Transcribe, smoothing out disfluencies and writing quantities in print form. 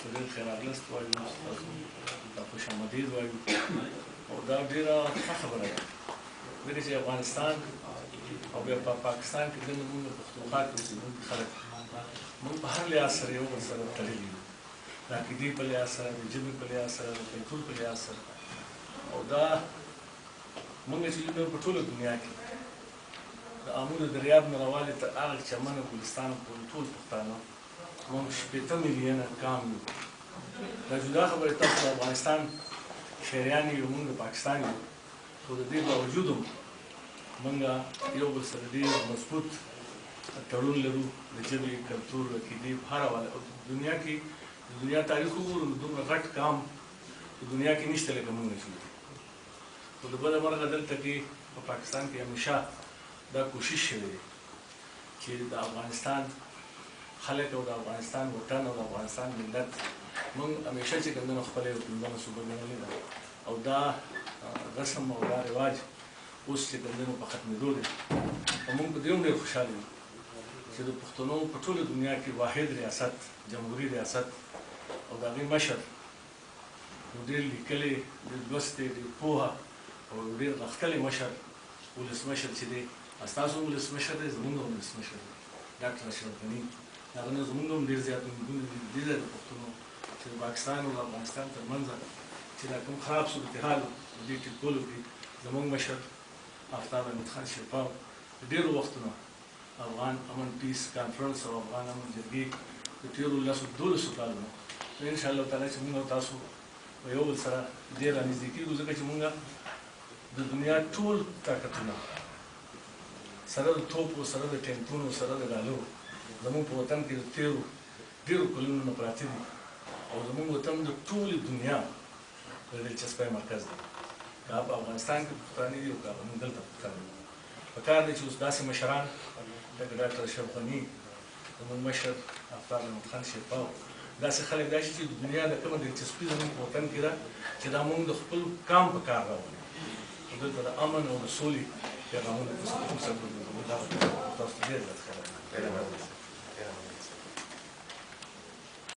تاسو ډېر ښه راغلاست وایو، تاسو ته خوش آمدید وایو او دا ډېره ښه خبره ده ځکه چې افغانستان او بیا په پاکستان کې ځینې موږ پښتونخوا کې اوسېدونکي خلک موږ په هر لحاظ سره یو بل سره تړلي یو، د عقیدې په لحاظ سره، د ژبې په لحاظ سره، د کلتور په لحاظ سره. او دا موږ چې لیدو په ټوله دنیا کې د آمو د دریاب نه راوالې تر هغه چمن او ګلستان پورې ټول پښتانه موږ 80 میلیونه کام یو. دا جدا خبره تاسو د افغانستان شهریان یو، موږ د پاکستان یو، خو د دې باوجود هم موږ یو بل سره ډېر مضبوط تړون لرو د ژبې، کلتور، عقیدې په هر حواله. او دنیا کې د دنیا تاریخ وګورو نو دومره غټ کام په دنیا کې نشته لکه موږ چې خو د بله مرغه دلته کې په پاکستان کې همیشه دا کوشش شوی دی چې د افغانستان خلک او د افغانستان وطن او د افغانستان ملت موږ همیشه چې کوم خپله یو پنځمه صوبه ګڼلې ده او دا رسم او دا رواج اوس چې کوم په ختمېدو دی او موږ په دې هم ډېر خوشحاله یو چې د پښتنو په ټوله دنیا کې واحد ریاست، جمهوري ریاست او د هغې مشر یو ډېر لیکلی، ډېر لوستی، ډېر پوهه او ډېر غښتلی مشر، ولسمشر چې دی، ستاسو هم ولسمشر دی، زموږ هم ولسمشر دی، ډاکټر اشرف غني. هغه نه زموږ هم ډېر زیات امیدونه دي د دې ځای د پښتنو چې د پاکستان او د افغانستان تر منځ چې دا کوم خراب صورتحال و د دې ټیټ کولو کې زموږ مشر آفتاب احمد خان شیرپا د ډېرو وختونو افغان امن پیس کانفرنس او افغان امن جرګې د تېرو 12 کالونو انشاءالله تعالی چې موږ او تاسو په یو بل سره ډېر رانږدې کېږو ځکه چې موږ د دنیا ټول طاقتونه سره د توپو، سره د ټینکونو، سره د ډالرو زموږ په وطن کې د تېرو ډېرو کلونو نه پراته دي او زموږ وطن د ټولې دنیا د دلچسپۍ مرکز دی. که په افغانستان کې پښتانه دي او که موږ دلته پښتانه دي، پکار دی چې اوس داسې مشران لکه ډاکټر اشرف غني، زموږ مشر آفتاب احمد خان شیرپا، داسې خلک راشي چې د دنیا د کومه دلچسپي زموږ په وطن کې ده چې دا موږ د خپل کام په کار راولي او دلته د امن او د سولې پیغامونه تاسو ته ډېر زیات خیر